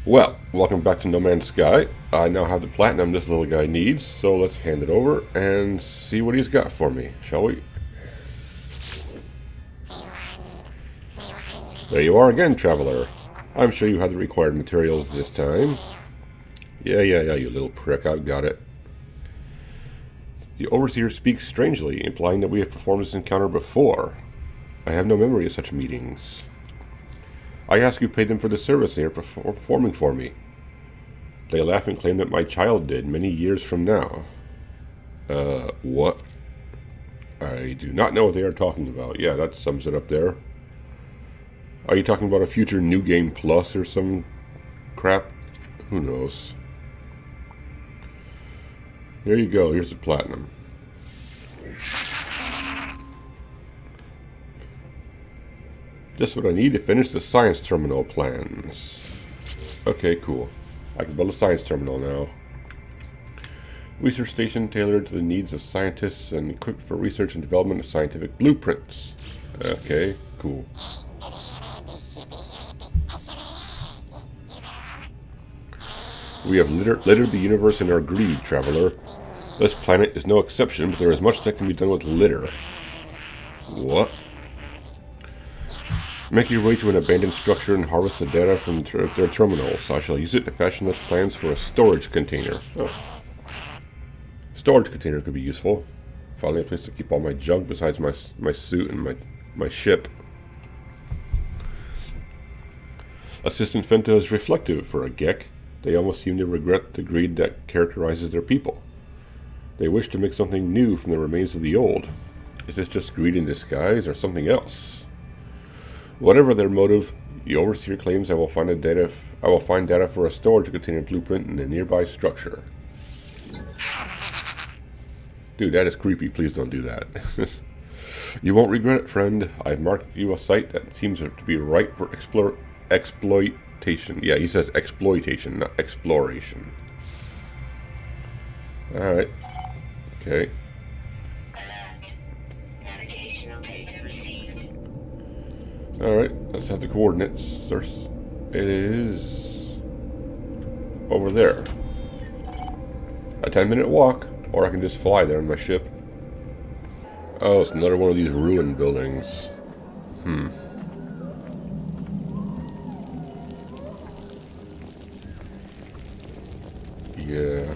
Well, welcome back to No Man's Sky. I now have the platinum this little guy needs, so let's hand it over and see what he's got for me, shall we? There you are again, traveler. I'm sure you have the required materials this time. Yeah, you little prick, I've got it. The Overseer speaks strangely, implying that we have performed this encounter before. I have no memory of such meetings. I ask who paid them for the service they are performing for me. They laugh and claim that my child did many years from now. What? I do not know what they are talking about. Yeah, that sums it up there. Are you talking about a future New Game Plus or some crap? Who knows? Here you go. Here's the platinum. Just what I need to finish the science terminal plans. Okay, cool. I can build a science terminal now. Research station tailored to the needs of scientists and equipped for research and development of scientific blueprints. Okay, cool. We have littered the universe in our greed, traveler. This planet is no exception, but there is much that can be done with litter. What? Make your way to an abandoned structure and harvest the data from their terminals. I shall use it to fashion those plans for a storage container. Oh. Storage container could be useful. Finally a place to keep all my junk besides my suit and my ship. Assistant Fento is reflective for a Gek. They almost seem to regret the greed that characterizes their people. They wish to make something new from the remains of the old. Is this just greed in disguise or something else? Whatever their motive, the Overseer claims I will find data for a storage container blueprint in a nearby structure. Dude, that is creepy. Please don't do that. You won't regret it, friend. I've marked you a site that seems to be ripe for exploitation. Yeah, he says exploitation, not exploration. Alright. Okay. Alright, let's have the coordinates. It is over there. A 10-minute walk, or I can just fly there in my ship. Oh, it's another one of these ruined buildings. Yeah.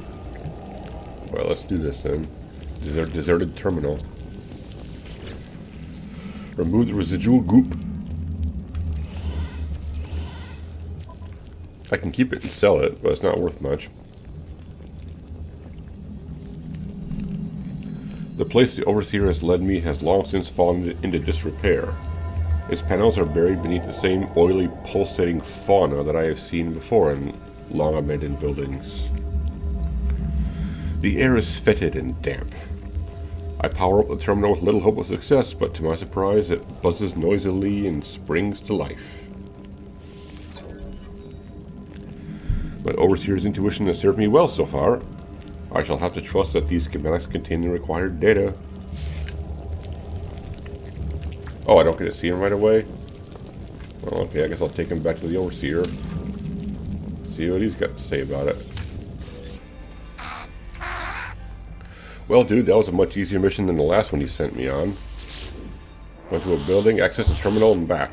Well, let's do this then. Deserted terminal. Remove the residual goop. I can keep it and sell it, but it's not worth much. The place the Overseer has led me has long since fallen into disrepair. Its panels are buried beneath the same oily, pulsating fauna that I have seen before in long-abandoned buildings. The air is fetid and damp. I power up the terminal with little hope of success, but to my surprise it buzzes noisily and springs to life. My Overseer's intuition has served me well so far. I shall have to trust that these schematics contain the required data. Oh, I don't get to see him right away? Well, okay, I guess I'll take him back to the Overseer. See what he's got to say about it. Well, dude, that was a much easier mission than the last one you sent me on. Went to a building, access a terminal, and back.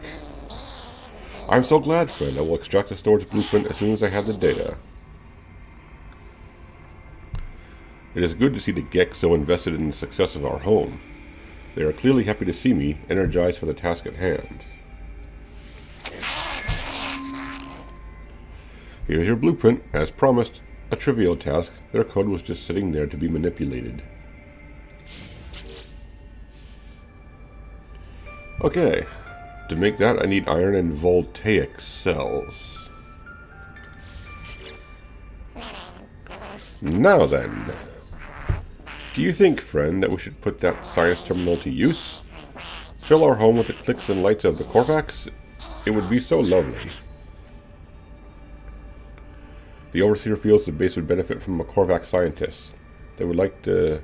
I'm so glad, friend. I will extract the storage blueprint as soon as I have the data. It is good to see the Gek so invested in the success of our home. They are clearly happy to see me, energized for the task at hand. Here's your blueprint, as promised. A trivial task. Their code was just sitting there to be manipulated. Okay. To make that, I need iron and voltaic cells. Now then. Do you think, friend, that we should put that science terminal to use? Fill our home with the clicks and lights of the Korvax? It would be so lovely. The Overseer feels the base would benefit from a Korvax scientist. They would like to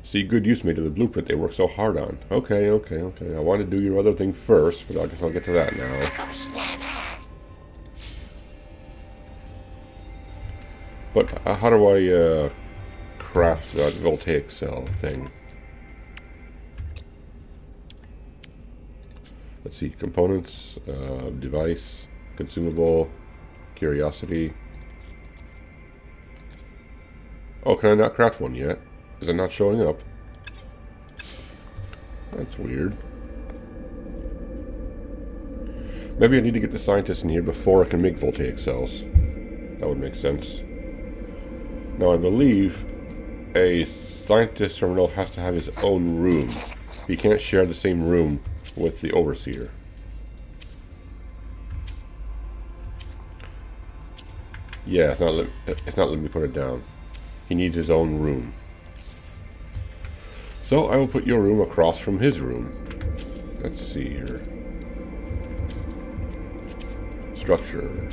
see good use made of the blueprint they worked so hard on. Okay. I want to do your other thing first, but I guess I'll get to that now. But how do I craft that voltaic cell thing? Let's see, components, device, consumable, curiosity. Oh, can I not craft one yet? Is it not showing up? That's weird. Maybe I need to get the scientists in here before I can make voltaic cells. That would make sense. Now I believe a scientist terminal has to have his own room. He can't share the same room with the overseer. Yeah, it's not letting me put it down. He needs his own room. So I will put your room across from his room. Let's see here. Structure.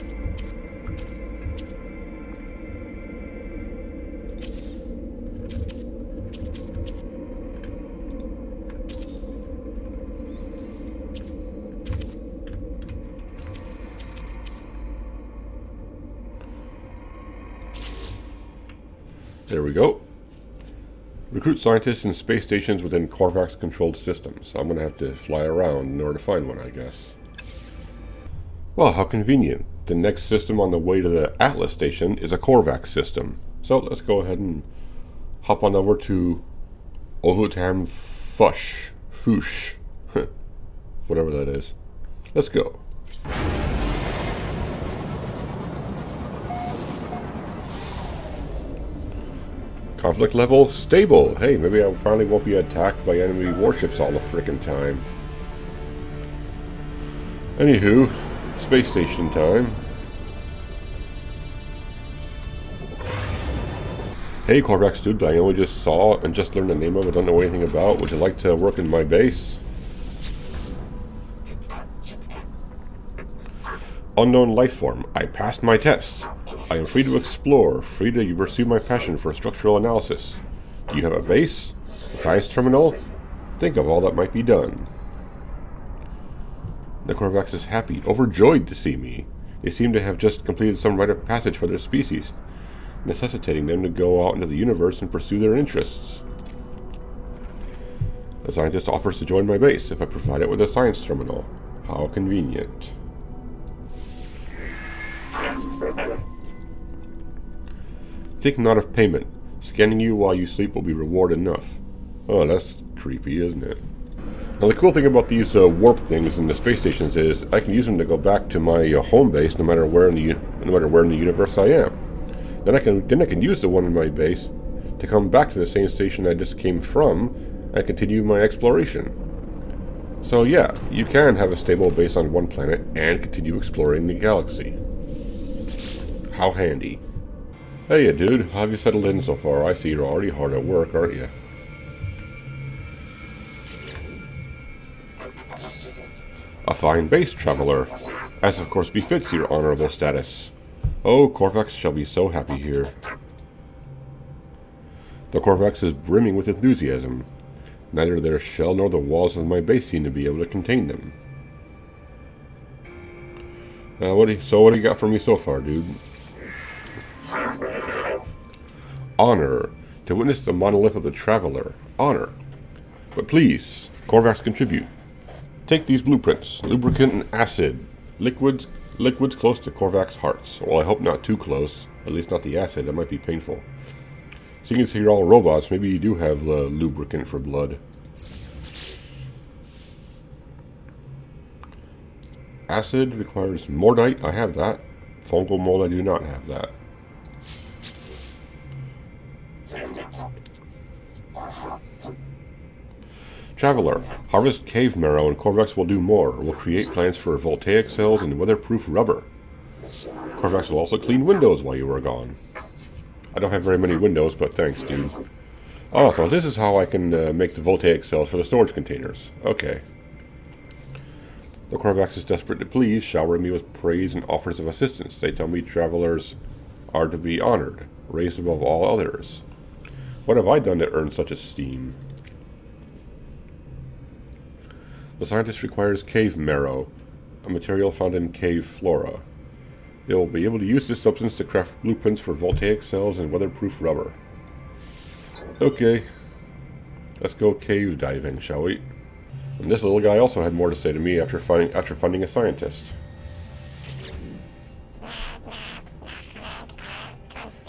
There we go. Recruit scientists in space stations within Korvax-controlled systems. I'm going to have to fly around in order to find one, I guess. Well, how convenient. The next system on the way to the Atlas station is a Korvax system. So let's go ahead and hop on over to Ovutam Fush. Whatever that is. Let's go. Conflict level stable. Hey, maybe I finally won't be attacked by enemy warships all the frickin' time. Anywho, space station time. Hey, Korvax dude, I only just saw and just learned the name of it, don't know anything about. Would you like to work in my base? Unknown life form. I passed my test. I am free to explore, free to pursue my passion for structural analysis. Do you have a base? A science terminal? Think of all that might be done. The Korvax is happy, overjoyed to see me. They seem to have just completed some rite of passage for their species, necessitating them to go out into the universe and pursue their interests. The scientist offers to join my base if I provide it with a science terminal. How convenient. Think not of payment. Scanning you while you sleep will be reward enough. Oh, that's creepy, isn't it? Now the cool thing about these warp things in the space stations is I can use them to go back to my home base no matter where in the universe I am. Then I can use the one in my base to come back to the same station I just came from and continue my exploration. So yeah, you can have a stable base on one planet and continue exploring the galaxy. How handy. Hey dude, how have you settled in so far? I see you're already hard at work, aren't you? A fine base, traveler, as of course befits your honorable status. Oh, Korvax shall be so happy here. The Korvax is brimming with enthusiasm. Neither their shell nor the walls of my base seem to be able to contain them. What do you got for me so far, dude? Honor. To witness the monolith of the traveler. Honor. But please, Korvax contribute. Take these blueprints. Lubricant and acid. Liquids close to Korvax hearts. Well, I hope not too close. At least not the acid. That might be painful. Seeing as you're all robots, maybe you do have lubricant for blood. Acid requires mordite. I have that. Fungal mold, I do not have that. Traveler, harvest cave marrow and Korvax will do more. We'll create plans for voltaic cells and weatherproof rubber. Korvax will also clean windows while you are gone. I don't have very many windows, but thanks, dude. Oh, so this is how I can make the voltaic cells for the storage containers. Okay. The Korvax is desperate to please, showering me with praise and offers of assistance. They tell me travelers are to be honored, raised above all others. What have I done to earn such esteem? The scientist requires cave marrow, a material found in cave flora. They will be able to use this substance to craft blueprints for voltaic cells and weatherproof rubber. Okay. Let's go cave diving, shall we? And this little guy also had more to say to me after finding a scientist.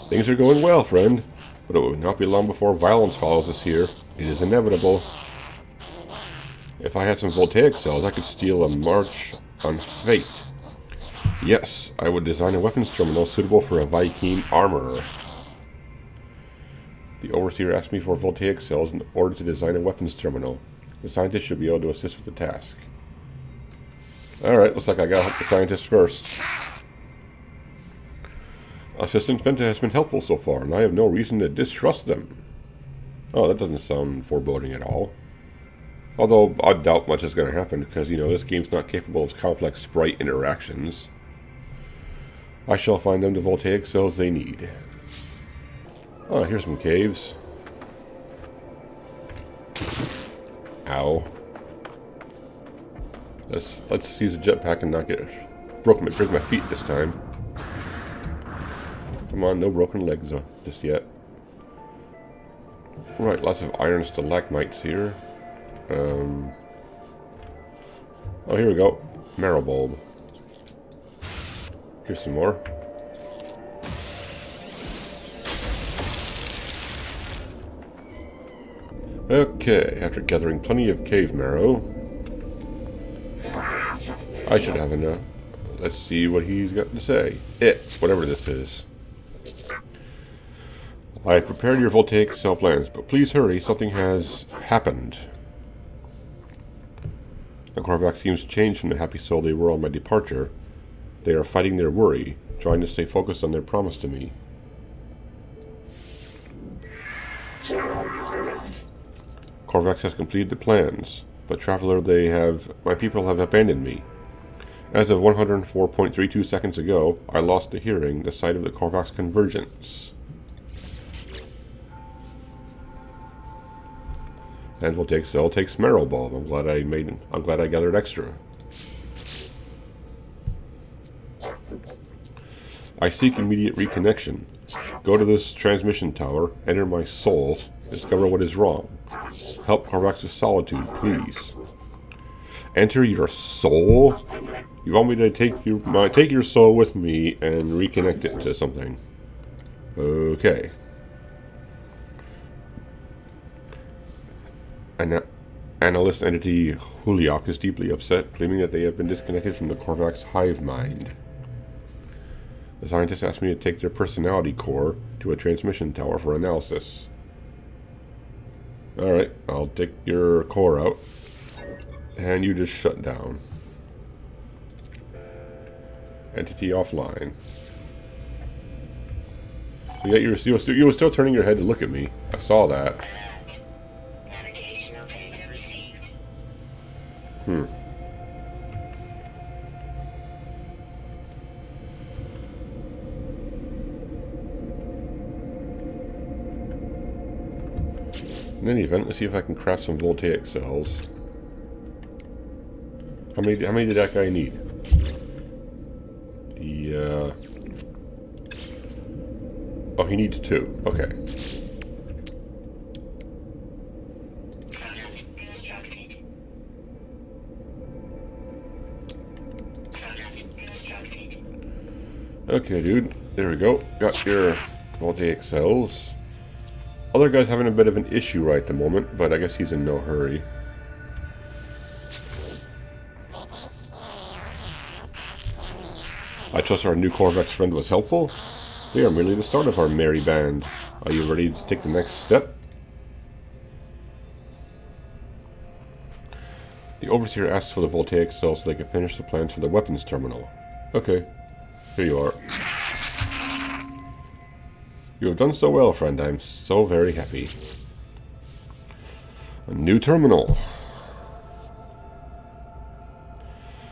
Things are going well, friend, but it will not be long before violence follows us here. It is inevitable. If I had some voltaic cells, I could steal a march on fate. Yes, I would design a weapons terminal suitable for a Vy'Keen armorer. The overseer asked me for voltaic cells in order to design a weapons terminal. The scientist should be able to assist with the task. Alright, looks like I gotta help the scientist first. Assistant Venta has been helpful so far, and I have no reason to distrust them. Oh, that doesn't sound foreboding at all. Although, I doubt much is going to happen, because, this game's not capable of complex sprite interactions. I shall find them the voltaic cells they need. Oh, here's some caves. Ow. Let's use a jetpack and not break my feet this time. Come on, no broken legs just yet. Right, lots of iron stalagmites here. Oh, here we go. Marrow bulb. Here's some more. Okay, after gathering plenty of cave marrow, I should have enough. Let's see what he's got to say. Whatever this is. I have prepared your voltaic cell plans, but please hurry, something has happened. The Korvax seems changed from the happy soul they were on my departure. They are fighting their worry, trying to stay focused on their promise to me. Korvax has completed the plans, but Traveler, my people have abandoned me. As of 104.32 seconds ago, I lost the hearing, the site of the Korvax convergence. And voltaic cell takes marrow bulb. I'm glad I gathered extra. I seek immediate reconnection. Go to this transmission tower, enter my soul, discover what is wrong. Help Korvax's solitude, please. Enter your soul? You want me to take your soul with me and reconnect it to something? Okay. Analyst entity Huliak is deeply upset, claiming that they have been disconnected from the Korvax hive mind. The scientists asked me to take their personality core to a transmission tower for analysis. Alright, I'll take your core out. And you just shut down. Entity offline. Yet you were still turning your head to look at me. I saw that. In any event, let's see if I can craft some voltaic cells. How many did that guy need? Oh, he needs 2. Okay. Okay, dude. There we go. Got your voltaic cells. Other guy's having a bit of an issue right at the moment, but I guess he's in no hurry. I trust our new Korvax friend was helpful. We are merely the start of our merry band. Are you ready to take the next step? The Overseer asked for the voltaic cells so they could finish the plans for the weapons terminal. Okay. Here you are. You have done so well, friend. I am so very happy. A new terminal.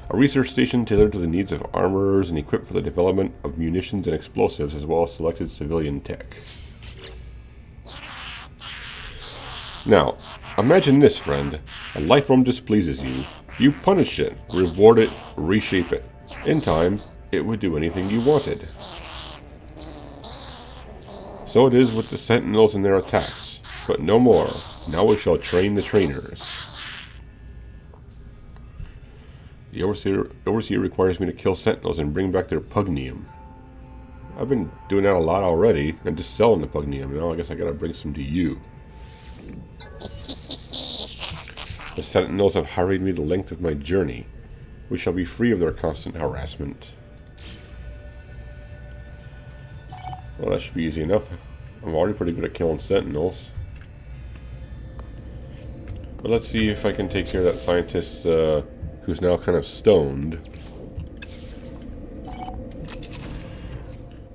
A research station tailored to the needs of armorers and equipped for the development of munitions and explosives, as well as selected civilian tech. Now, imagine this, friend. A life form displeases you. You punish it, reward it, reshape it. In time, it would do anything you wanted. So it is with the sentinels and their attacks, but no more. Now we shall train the trainers. The overseer requires me to kill sentinels and bring back their pugnium. I've been doing that a lot already, and just selling the pugnium. Now I guess I gotta bring some to you. The sentinels have hurried me the length of my journey. We shall be free of their constant harassment. Well, that should be easy enough. I'm already pretty good at killing sentinels. But let's see if I can take care of that scientist who's now kind of stoned.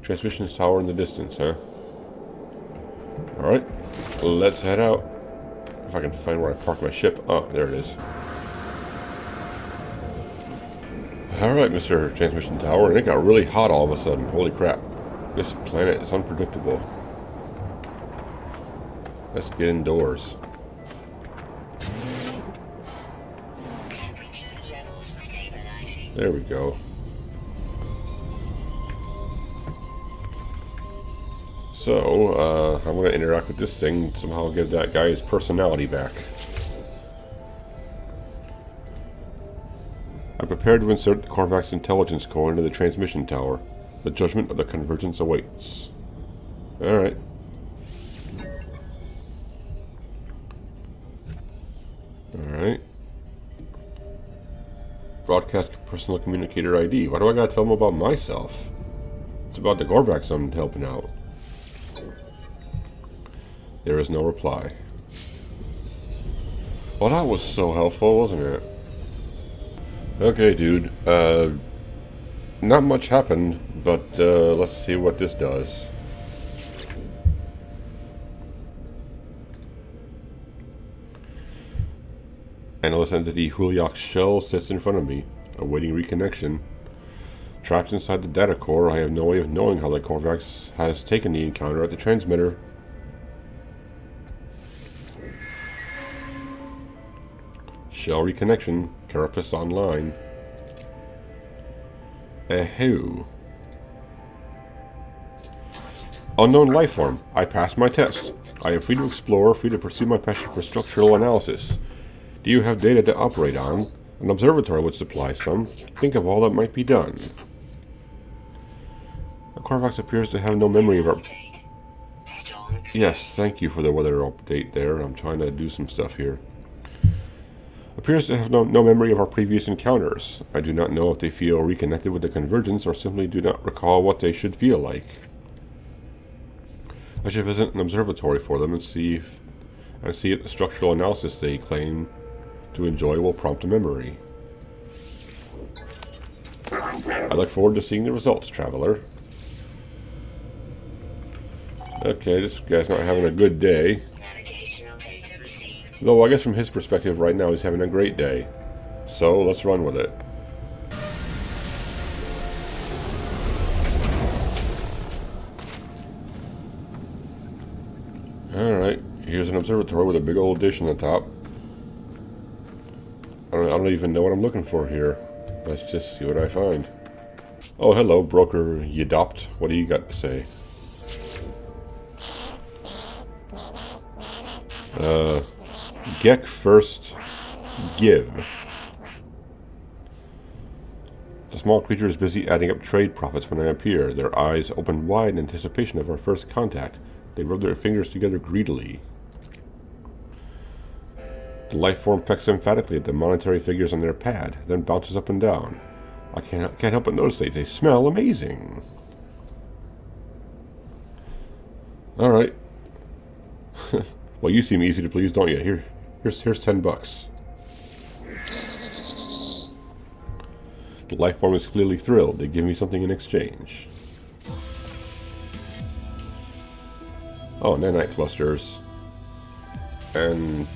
Transmission tower in the distance, huh? Alright, let's head out. If I can find where I parked my ship. Oh, there it is. Alright, Mr. Transmission Tower, and it got really hot all of a sudden. Holy crap. This planet is unpredictable. Let's get indoors. There we go. So, I'm going to interact with this thing and somehow give that guy his personality back. I'm prepared to insert the Korvax intelligence core into the transmission tower. The judgment of the convergence awaits. Alright. Alright. Broadcast personal communicator ID. Why do I gotta tell them about myself? It's about the Korvax I'm helping out. There is no reply. Well, that was so helpful, wasn't it? Okay, dude. Not much happened, but let's see what this does. Analyst entity Huliak's shell sits in front of me, awaiting reconnection. Trapped inside the data core, I have no way of knowing how the Korvax has taken the encounter at the transmitter. Shell reconnection. Carapace online. Who? Unknown lifeform. I passed my test. I am free to explore, free to pursue my passion for structural analysis. Do you have data to operate on? An observatory would supply some. Think of all that might be done. The Korvax appears to have no memory of our... Yes, thank you for the weather update there. I'm trying to do some stuff here. Appears to have no memory of our previous encounters. I do not know if they feel reconnected with the convergence or simply do not recall what they should feel like. I should visit an observatory for them and see if the structural analysis they claim to enjoy will prompt a memory. I look forward to seeing the results, traveler. Okay, this guy's not having a good day. Though I guess from his perspective right now he's having a great day. So let's run with it. Alright, here's an observatory with a big old dish on the top. I don't even know what I'm looking for here. Let's just see what I find. Oh, hello, broker Yadopt. What do you got to say? Gek first, give. The small creature is busy adding up trade profits when I appear. Their eyes open wide in anticipation of our first contact. They rub their fingers together greedily. The life form pecks emphatically at the monetary figures on their pad, then bounces up and down. I can't help but notice they smell amazing. Alright. Well, you seem easy to please, don't you? Here's 10 bucks. The life form is clearly thrilled. They give me something in exchange. Oh, nanite clusters. And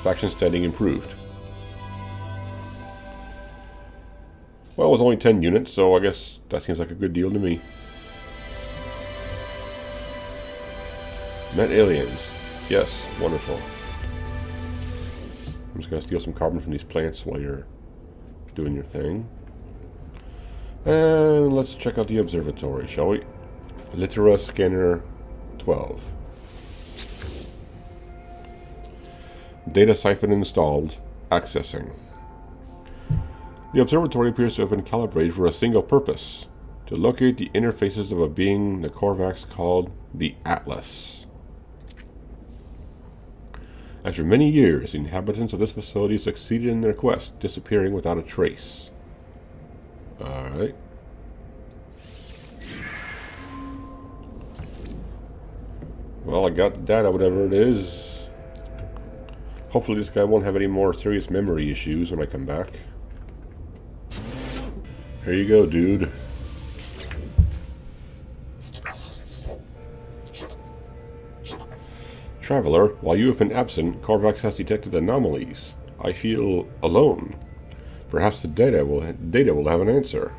faction standing improved. Well, it was only 10 units, so I guess that seems like a good deal to me. Met aliens. Yes, wonderful. I'm just going to steal some carbon from these plants while you're doing your thing. And let's check out the observatory, shall we? Litera scanner 12. Data siphon installed. Accessing. The observatory appears to have been calibrated for a single purpose: to locate the interfaces of a being the Korvax called the Atlas. After many years, the inhabitants of this facility succeeded in their quest, disappearing without a trace. Alright. Well, I got the data, whatever it is. Hopefully this guy won't have any more serious memory issues when I come back. Here you go, dude. Traveler, while you have been absent, Korvax has detected anomalies. I feel alone. Perhaps the data will have an answer.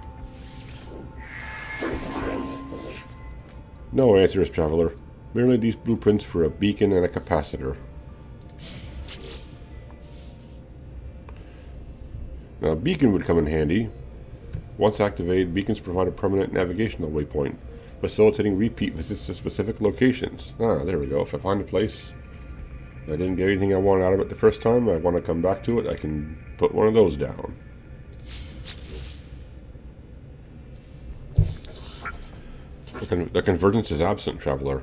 No answers, Traveler. Merely these blueprints for a beacon and a capacitor. Now, a beacon would come in handy. Once activated, beacons provide a permanent navigational waypoint, facilitating repeat visits to specific locations. Ah, there we go. If I find a place, I didn't get anything I wanted out of it the first time, I want to come back to it, I can put one of those down. The convergence is absent, Traveler.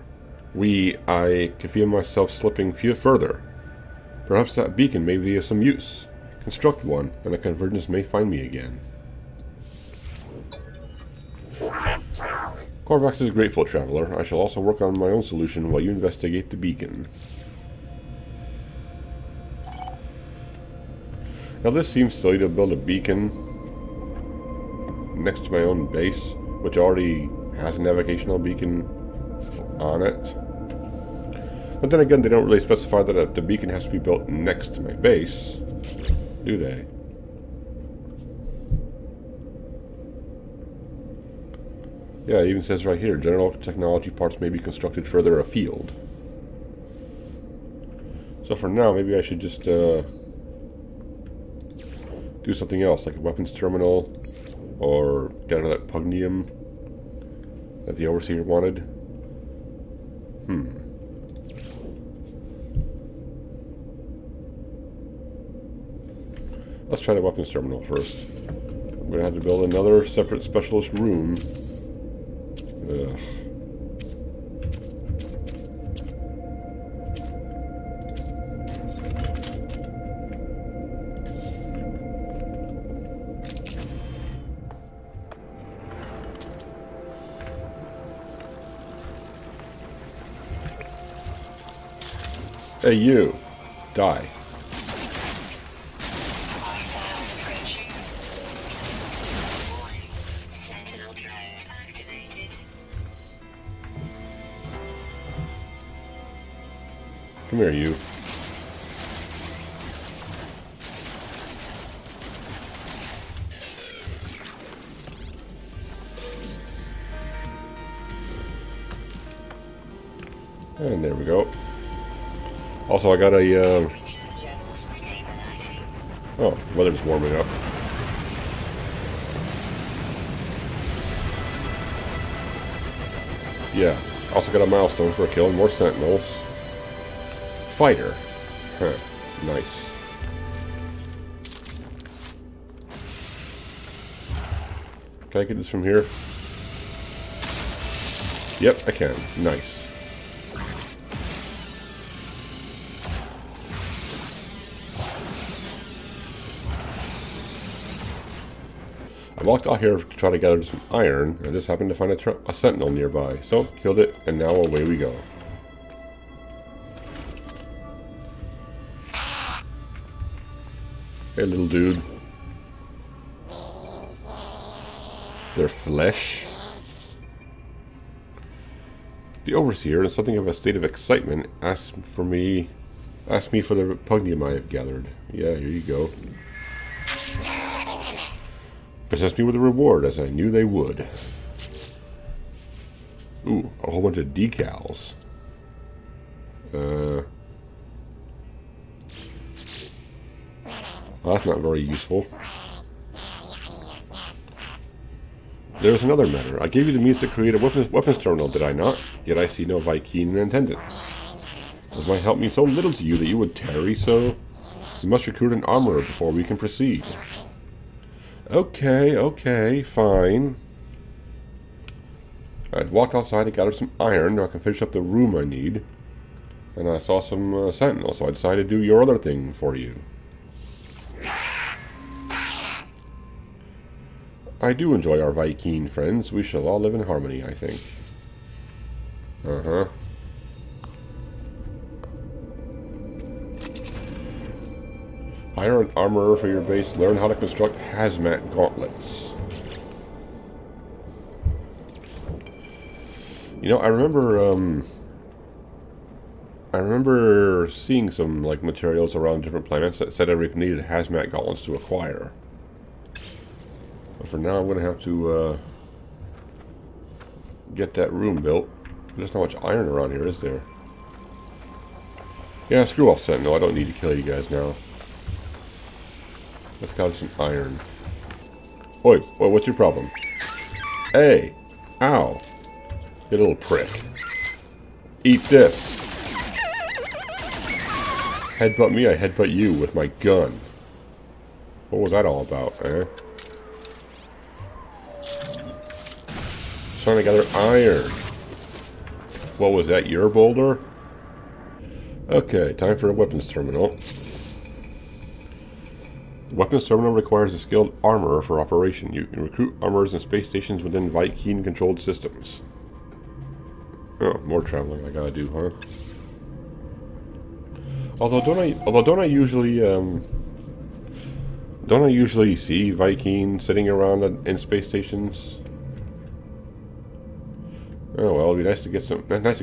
I can feel myself slipping further. Perhaps that beacon may be of some use. Construct one, and the convergence may find me again. Korvax is grateful, Traveler. I shall also work on my own solution while you investigate the beacon. Now this seems silly to build a beacon next to my own base, which already has a navigational beacon on it. But then again, they don't really specify that the beacon has to be built next to my base, do they? Yeah, it even says right here, general technology parts may be constructed further afield. So for now, maybe I should just do something else, like a weapons terminal, or get out of that pugnium that the Overseer wanted. Let's try the weapons terminal first. I'm going to have to build another separate specialist room. Ugh. Hey, you. Die. Come here, you. And there we go. Also, I got a, oh, weather's warming up. Yeah. Also got a milestone for killing more sentinels. Fighter. Huh. Nice. Can I get this from here? Yep, I can. Nice. I walked out here to try to gather some iron, and I just happened to find a sentinel nearby. So, killed it, and now away we go. Hey, little dude. Their flesh. The Overseer, in something of a state of excitement, asked me for the pugnium I have gathered. Yeah, here you go. Possessed me with a reward, as I knew they would. Ooh, a whole bunch of decals. Well, that's not very useful. There's another matter. I gave you the means to create a weapons terminal, did I not? Yet I see no Vy'Keen in attendance. Does my help mean so little to you that you would tarry so? We must recruit an armorer before we can proceed. Okay, fine. I'd walked outside to gather some iron so I can finish up the room I need. And I saw some sentinels, so I decided to do your other thing for you. I do enjoy our Vy'Keen friends. We shall all live in harmony, I think. Uh-huh. Hire an armorer for your base. Learn how to construct hazmat gauntlets. You know, I remember seeing some like materials around different planets that said I needed hazmat gauntlets to acquire. But for now, I'm going to have to get that room built. There's not much iron around here, is there? Yeah, screw off, Sentinel. I don't need to kill you guys now. Let's gather some iron. Oi, what's your problem? Hey! Ow! You little prick. Eat this! Headbutt me, I headbutt you with my gun. What was that all about, eh? Trying to gather iron. What was that, your boulder? Okay, time for a weapons terminal. The weapons terminal requires a skilled armorer for operation. You can recruit armorers in space stations within Vy'Keen controlled systems. Oh, more traveling I gotta do, huh? Although don't I usually see Vy'Keen sitting around in space stations? Oh well, it'd be nice to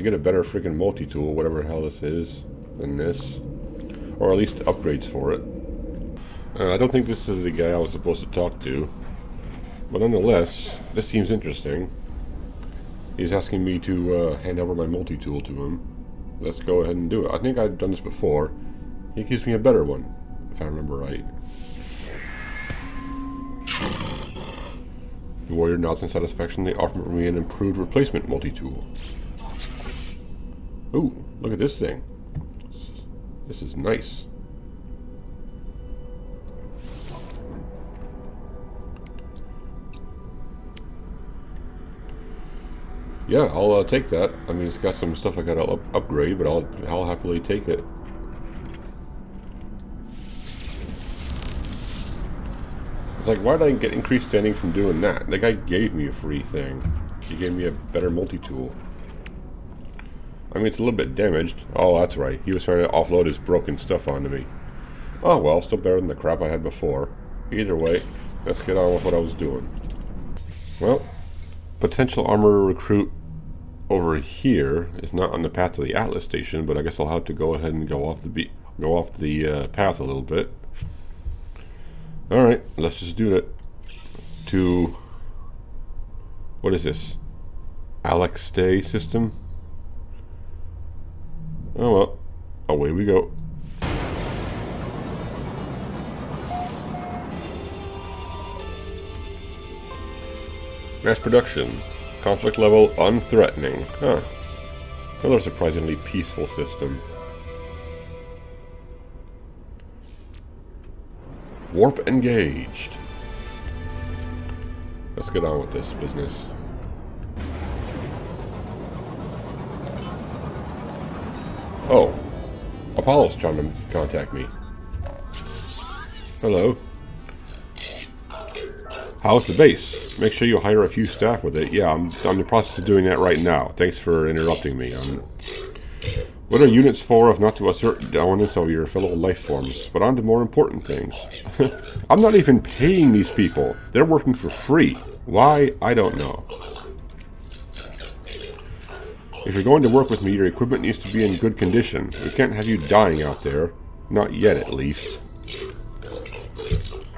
get a better freaking multi-tool, whatever the hell this is, than this, or at least upgrades for it. I don't think this is the guy I was supposed to talk to, but nonetheless, this seems interesting. He's asking me to hand over my multi-tool to him. Let's go ahead and do it. I think I've done this before. He gives me a better one, if I remember right. The warrior nods in satisfaction. They offer me an improved replacement multi-tool. Ooh, look at this thing. This is nice. Yeah, I'll take that. I mean, it's got some stuff I gotta upgrade, but I'll happily take it. It's like, why did I get increased standing from doing that? The guy gave me a free thing. He gave me a better multi-tool. I mean, it's a little bit damaged. Oh, that's right. He was trying to offload his broken stuff onto me. Oh, well, still better than the crap I had before. Either way, let's get on with what I was doing. Well, potential armorer recruit over here is not on the path to the Atlas station, but I guess I'll have to go ahead and go off the path a little bit. All right, let's just do it. To what is this? Alex Stay system. Oh well, away we go. Mass production. Conflict level unthreatening. Huh. Another surprisingly peaceful system. Warp engaged. Let's get on with this business. Oh. Apollo's trying to contact me. Hello. How's the base? Make sure you hire a few staff with it. Yeah, I'm in the process of doing that right now. Thanks for interrupting me. What are units for if not to assert dominance of your fellow life forms? But on to more important things. I'm not even paying these people. They're working for free. Why? I don't know. If you're going to work with me, your equipment needs to be in good condition. We can't have you dying out there. Not yet, at least.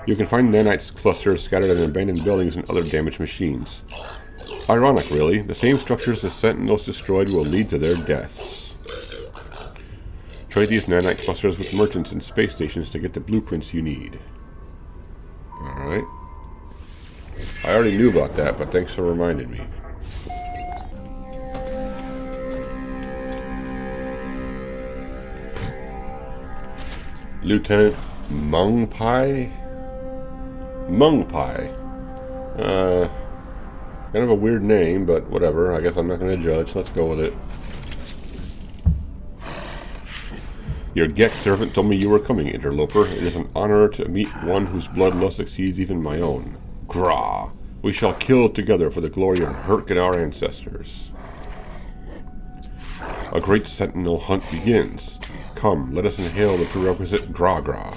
You can find nanites clusters scattered in abandoned buildings and other damaged machines. Ironic, really. The same structures the Sentinels destroyed will lead to their deaths. Trade these nanite clusters with merchants and space stations to get the blueprints you need. Alright. I already knew about that, but thanks for reminding me. Lieutenant Mung Pai? Mung Pai. Kind of a weird name, but whatever. I guess I'm not going to judge. Let's go with it. Your Gek servant told me you were coming, interloper. It is an honor to meet one whose bloodlust exceeds even my own. Gra! We shall kill together for the glory of Herc and our ancestors. A great sentinel hunt begins. Come, let us inhale the prerequisite Gra-Gra.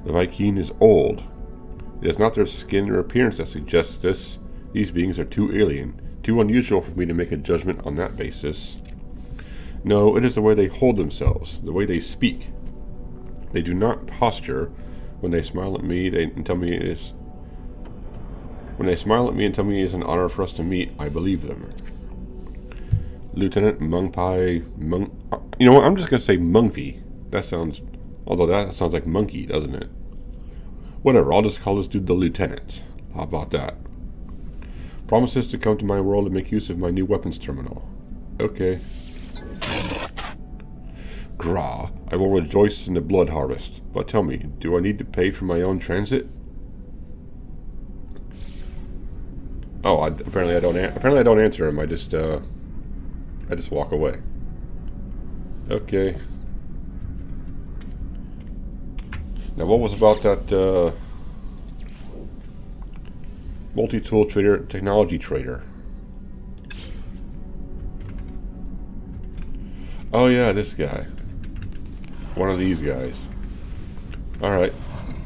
The Vy'Keen is old. It is not their skin or appearance that suggests this. These beings are too alien, too unusual for me to make a judgment on that basis. No, it is the way they hold themselves, the way they speak. They do not posture. When they smile at me and tell me it is... When they smile at me and tell me it is an honor for us to meet, I believe them. Lieutenant Mung Pai... You know what, I'm just going to say Monkey. That sounds... Although that sounds like monkey, doesn't it? Whatever, I'll just call this dude the Lieutenant. How about that? Promises to come to my world and make use of my new weapons terminal. Okay. Gra, I will rejoice in the blood harvest. But tell me, do I need to pay for my own transit? Oh, apparently I don't answer him. I just walk away. Okay. Now, what was about that multi-tool trader, technology trader? Oh yeah, this guy. One of these guys. Alright,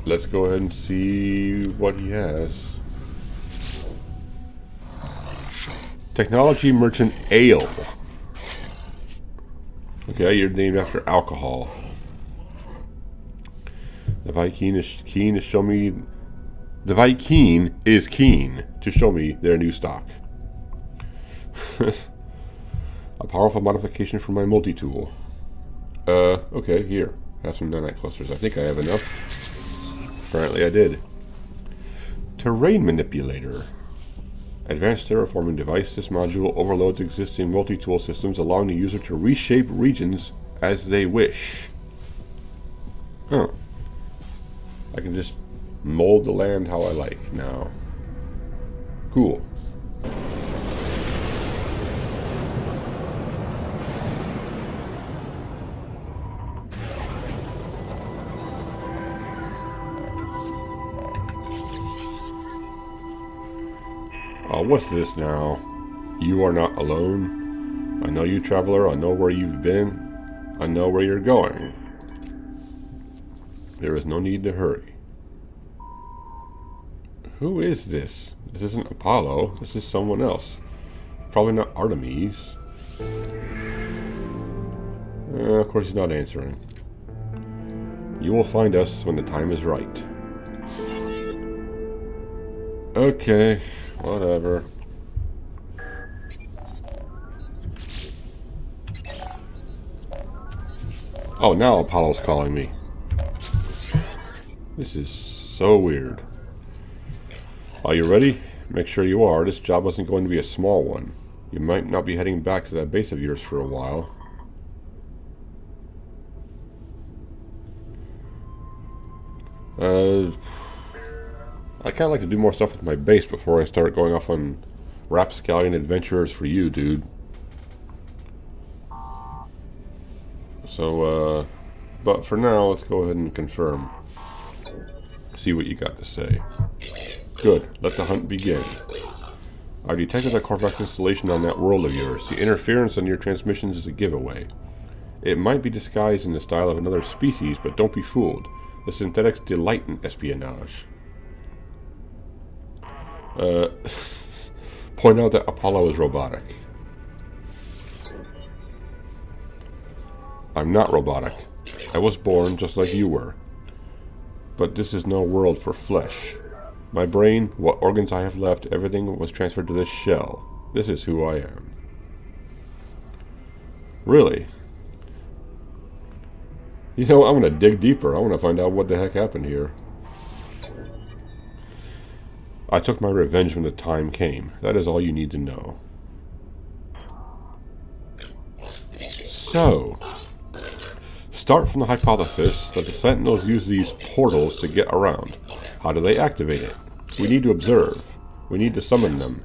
let's go ahead and see what he has. Technology Merchant Ale. Okay, you're named after alcohol. The Vy'Keen is keen to show me... The Vy'Keen is keen to show me their new stock. A powerful modification for my multi-tool. Okay, here. Have some nanite clusters. I think I have enough. Apparently I did. Terrain Manipulator. Advanced terraforming device. This module overloads existing multi-tool systems, allowing the user to reshape regions as they wish. Huh. I can just mold the land how I like now. Cool. What's this now? You are not alone. I know you, traveler. I know where you've been. I know where you're going. There is no need to hurry. Who is this? This isn't Apollo. This is someone else. Probably not Artemis. Of course he's not answering. You will find us when the time is right. Okay. Whatever. Oh, now Apollo's calling me. This is so weird. Are you ready? Make sure you are. This job wasn't going to be a small one. You might not be heading back to that base of yours for a while. I kind of like to do more stuff with my base before I start going off on rapscallion adventures for you, dude. So, but for now, let's go ahead and confirm. See what you got to say. Good. Let the hunt begin. I detected a Corvax installation on that world of yours. The interference on your transmissions is a giveaway. It might be disguised in the style of another species, but don't be fooled. The synthetics delight in espionage. Point out that Apollo is robotic. I'm not robotic. I was born just like you were. But this is no world for flesh. My brain, what organs I have left, everything was transferred to this shell. This is who I am. Really? You know, I'm gonna dig deeper. I wanna find out what the heck happened here. I took my revenge when the time came. That is all you need to know. So, start from the hypothesis that the Sentinels use these portals to get around. How do they activate it? We need to observe. We need to summon them.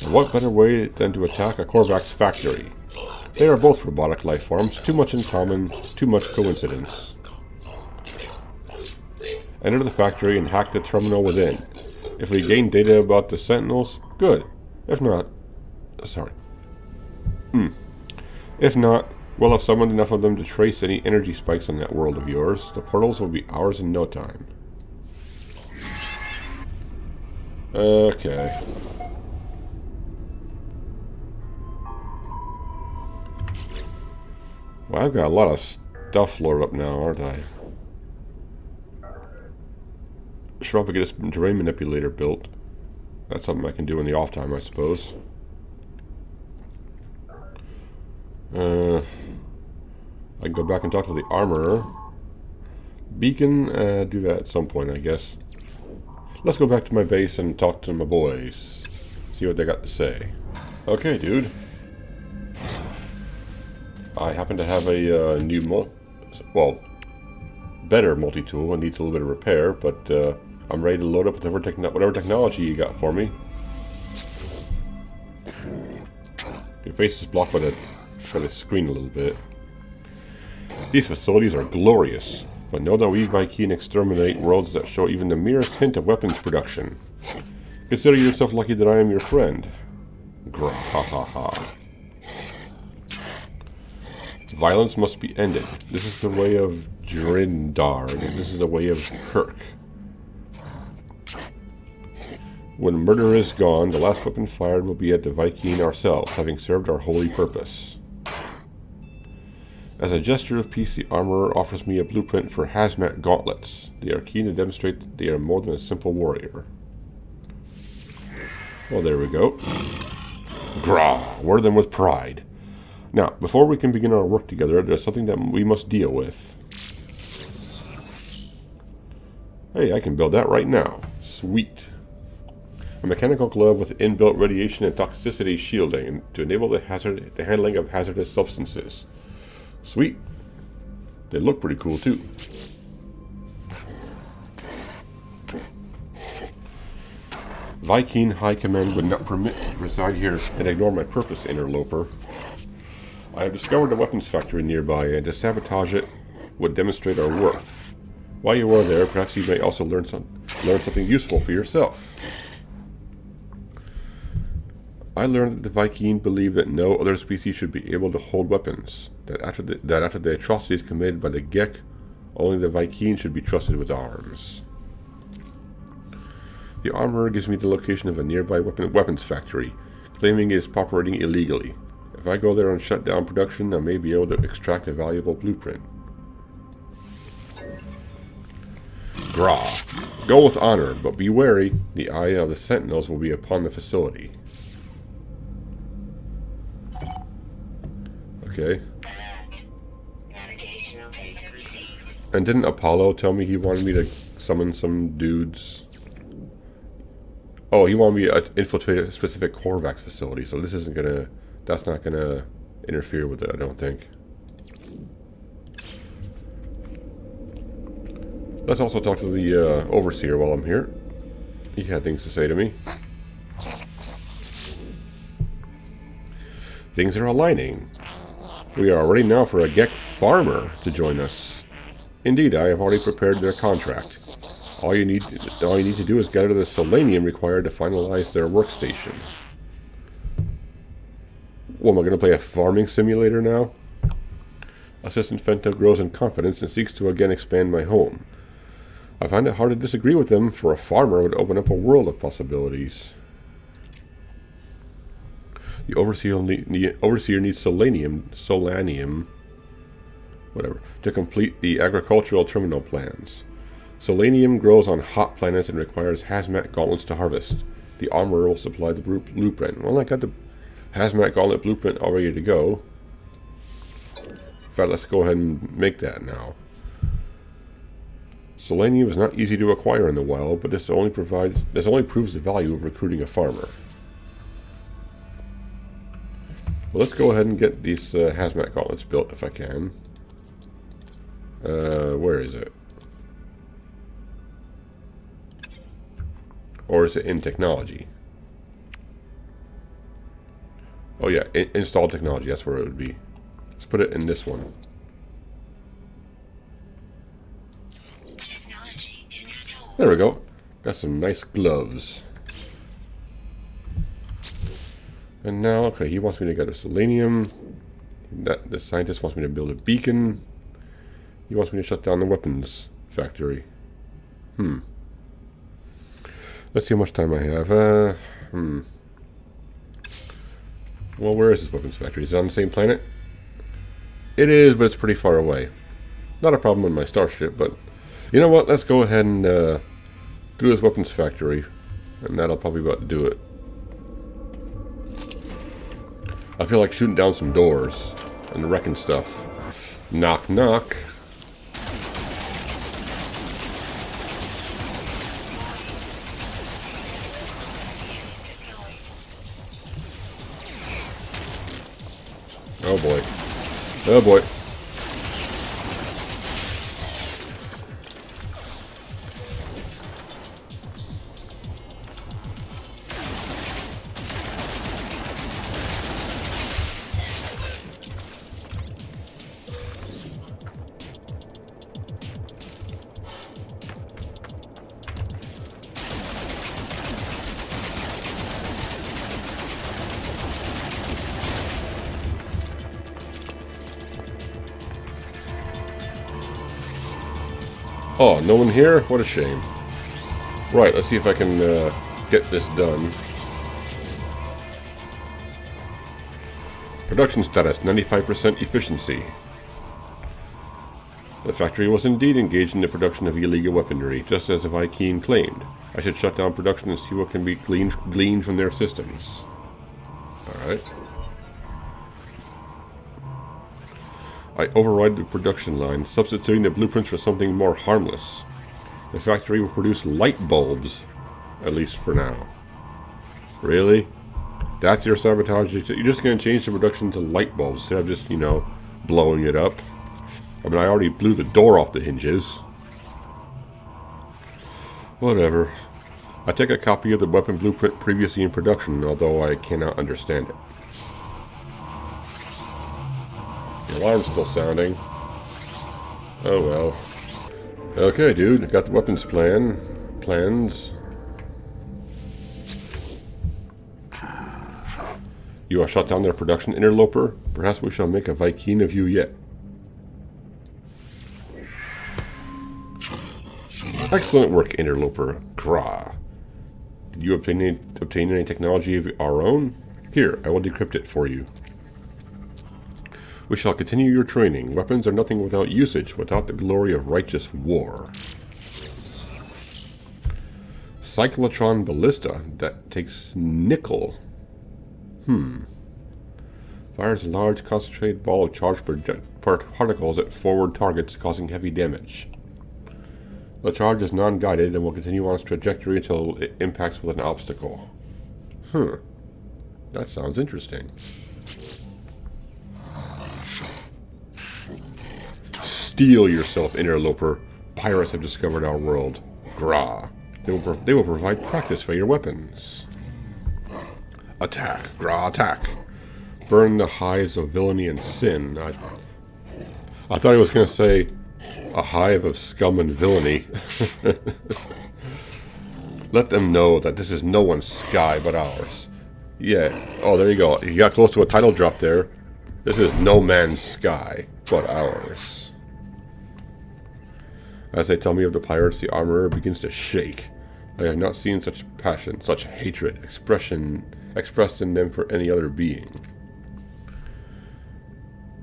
And what better way than to attack a Korvax factory? They are both robotic life forms, too much in common, too much coincidence. Enter the factory and hack the terminal within. If we gain data about the Sentinels, good. If not, If not, we'll have summoned enough of them to trace any energy spikes on that world of yours. The portals will be ours in no time. Okay. Well, I've got a lot of stuff loaded up now, aren't I? Should probably get this terrain manipulator built. That's something I can do in the off time, I suppose. I can go back and talk to the armorer. Vy'Keen, do that at some point, I guess. Let's go back to my base and talk to my boys. See what they got to say. Okay, dude. I happen to have a new better multi-tool. It needs a little bit of repair, but I'm ready to load up with whatever technology you got for me. Your face is blocked by the screen a little bit. These facilities are glorious, but know that we Vy'Keen exterminate worlds that show even the merest hint of weapons production. Consider yourself lucky that I am your friend. Grah, ha ha ha. Violence must be ended. This is the way of Drindar. This is the way of Kirk. When murder is gone, the last weapon fired will be at the Vy'Keen ourselves, having served our holy purpose. As a gesture of peace, the armorer offers me a blueprint for hazmat gauntlets. They are keen to demonstrate that they are more than a simple warrior. Well, there we go. Grah! Wear them with pride. Now, before we can begin our work together, there's something that we must deal with. Hey, I can build that right now. Sweet. A mechanical glove with inbuilt radiation and toxicity shielding to enable the handling of hazardous substances. Sweet. They look pretty cool too. Vy'Keen High Command would not permit me to reside here and ignore my purpose, interloper. I have discovered a weapons factory nearby, and to sabotage it would demonstrate our worth. While you are there, perhaps you may also learn something useful for yourself. I learned that the Vy'Keen believe that no other species should be able to hold weapons. That after the atrocities committed by the Gek, only the Vy'Keen should be trusted with arms. The armorer gives me the location of a nearby weapons factory, claiming it is operating illegally. If I go there and shut down production, I may be able to extract a valuable blueprint. Grah. Go with honor, but be wary. The eye of the Sentinels will be upon the facility. Okay. And didn't Apollo tell me he wanted me to summon some dudes? Oh, he wanted me to infiltrate a specific Korvax facility, so this isn't gonna... That's not gonna interfere with it, I don't think. Let's also talk to the Overseer while I'm here. He had things to say to me. Things are aligning. We are ready now for a Gek farmer to join us. Indeed, I have already prepared their contract. All you need to do is gather the selenium required to finalize their workstation. What, am I going to play a farming simulator now? Assistant Fenta grows in confidence and seeks to again expand my home. I find it hard to disagree with them, for a farmer would open up a world of possibilities. The Overseer needs solanium, whatever, to complete the agricultural terminal plans. Selenium grows on hot planets and requires hazmat gauntlets to harvest. The armorer will supply the blueprint. Well, I got the hazmat gauntlet blueprint all ready to go. In fact, let's go ahead and make that now. Selenium is not easy to acquire in the wild, but this only proves the value of recruiting a farmer. Well, let's go ahead and get these hazmat gauntlets built if I can. Where is it? Or is it in technology? Oh yeah, install technology, that's where it would be. Let's put it in this one. There we go. Got some nice gloves. And now, okay, he wants me to get a selenium. The scientist wants me to build a beacon. He wants me to shut down the weapons factory. Let's see how much time I have. Well, where is this weapons factory? Is it on the same planet? It is, but it's pretty far away. Not a problem in my starship, but you know what? Let's go ahead and do this weapons factory, and that'll probably about do it. I feel like shooting down some doors and wrecking stuff. Knock, knock. Oh boy. Oh boy. Oh, no one here? What a shame. Right, let's see if I can get this done. Production status, 95% efficiency. The factory was indeed engaged in the production of illegal weaponry, just as Vy'Keen claimed. I should shut down production and see what can be gleaned from their systems. Alright. I override the production line, substituting the blueprints for something more harmless. The factory will produce light bulbs, at least for now. Really? That's your sabotage? You're just going to change the production to light bulbs instead of just, you know, blowing it up? I mean, I already blew the door off the hinges. Whatever. I take a copy of the weapon blueprint previously in production, although I cannot understand it. The alarm's still sounding. Oh well. Okay, dude. I got the weapons plans. You have shut down their production, interloper. Perhaps we shall make a Vy'Keen of you yet. Excellent work, interloper. Grah. Did you obtain any technology of our own? Here, I will decrypt it for you. We shall continue your training. Weapons are nothing without usage, without the glory of righteous war. Cyclotron ballista that takes nickel. Fires a large concentrated ball of charged particles at forward targets, causing heavy damage. The charge is non-guided and will continue on its trajectory until it impacts with an obstacle. That sounds interesting. Steel yourself, interloper. Pirates have discovered our world. Grah. They will provide practice for your weapons. Attack. Grah, attack. Burn the hives of villainy and sin. I thought he was going to say a hive of scum and villainy. Let them know that this is no one's sky but ours. Yeah. Oh, there you go. You got close to a title drop there. This is no man's sky but ours. As they tell me of the pirates, the armorer begins to shake. I have not seen such passion, such hatred, expressed in them for any other being.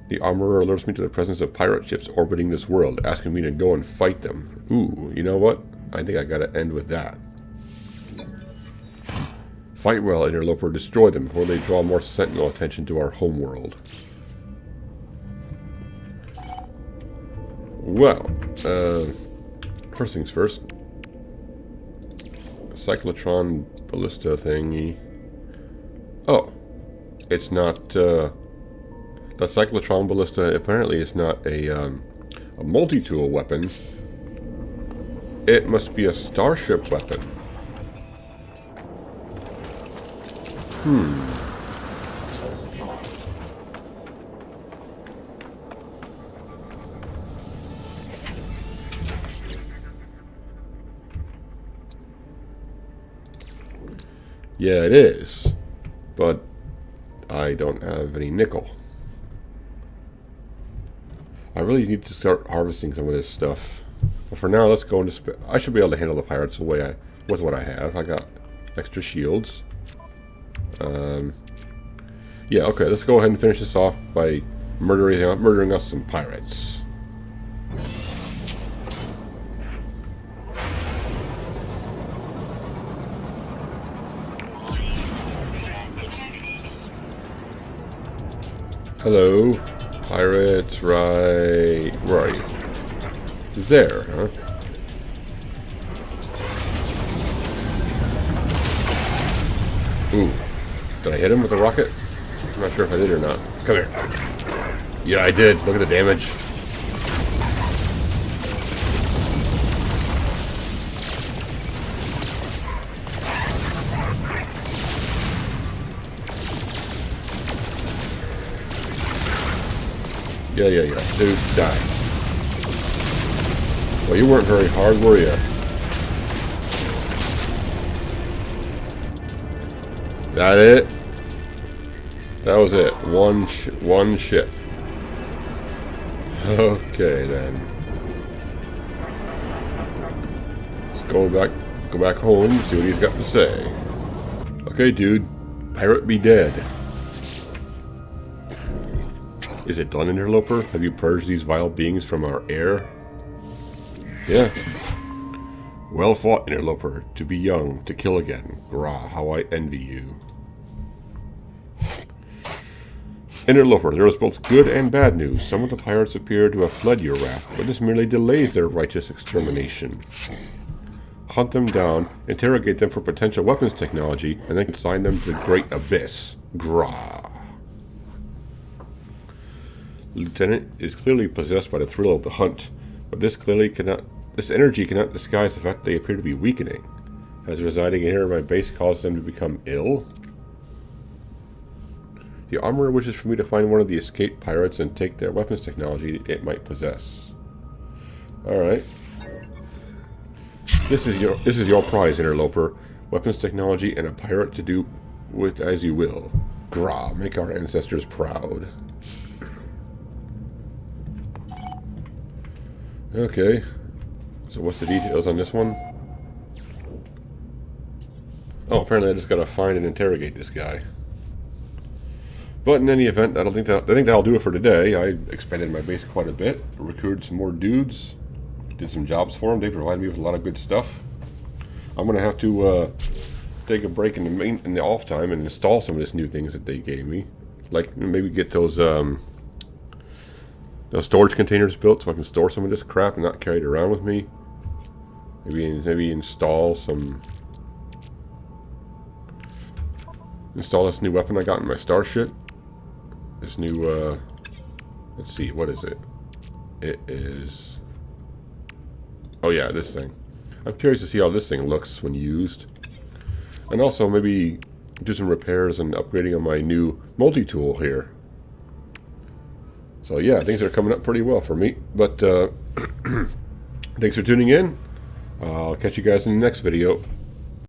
The armorer alerts me to the presence of pirate ships orbiting this world, asking me to go and fight them. Ooh, you know what? I think I gotta end with that. Fight well, interloper. Destroy them before they draw more sentinel attention to our homeworld. Well, First things first. Cyclotron ballista thingy. Oh, it's not. The cyclotron ballista apparently is not a multi-tool weapon. It must be a starship weapon. Yeah, it is. But I don't have any nickel. I really need to start harvesting some of this stuff. But for now, let's go into I should be able to handle the pirates with what I have. I got extra shields. Yeah, okay, let's go ahead and finish this off by murdering us some pirates. Hello, pirates, right? Where are you? There, huh? Ooh, did I hit him with a rocket? I'm not sure if I did or not. Come here. Yeah, I did. Look at the damage. Yeah. Dude, die. Well, you weren't very hard, were you? That it? That was it. One ship. Okay, then. Let's go back home, see what he's got to say. Okay, dude. Pirate be dead. Is it done, Interloper? Have you purged these vile beings from our air? Yeah. Well fought, Interloper. To be young, to kill again. Grah, how I envy you. Interloper, there is both good and bad news. Some of the pirates appear to have fled your wrath, but this merely delays their righteous extermination. Hunt them down, interrogate them for potential weapons technology, and then consign them to the Great Abyss. Grah. Lieutenant is clearly possessed by the thrill of the hunt, but this energy cannot disguise the fact they appear to be weakening. Has residing here in my base caused them to become ill? The armorer wishes for me to find one of the escaped pirates and take their weapons technology it might possess. Alright. This is your prize, Interloper. Weapons technology and a pirate to do with as you will. Grah, make our ancestors proud. Okay, so what's the details on this one? Oh, apparently I just gotta find and interrogate this guy. But in any event, I think that'll do it for today. I expanded my base quite a bit, recruited some more dudes, did some jobs for them. They provided me with a lot of good stuff. I'm gonna have to take a break in the off time and install some of these new things that they gave me, like maybe get those storage containers built so I can store some of this crap and not carry it around with me. Maybe install this new weapon I got in my starship. This new let's see, what is it? It is, oh yeah, this thing. I'm curious to see how this thing looks when used. And also maybe do some repairs and upgrading on my new multi-tool here. So yeah, things are coming up pretty well for me. But thanks for tuning in. I'll catch you guys in the next video.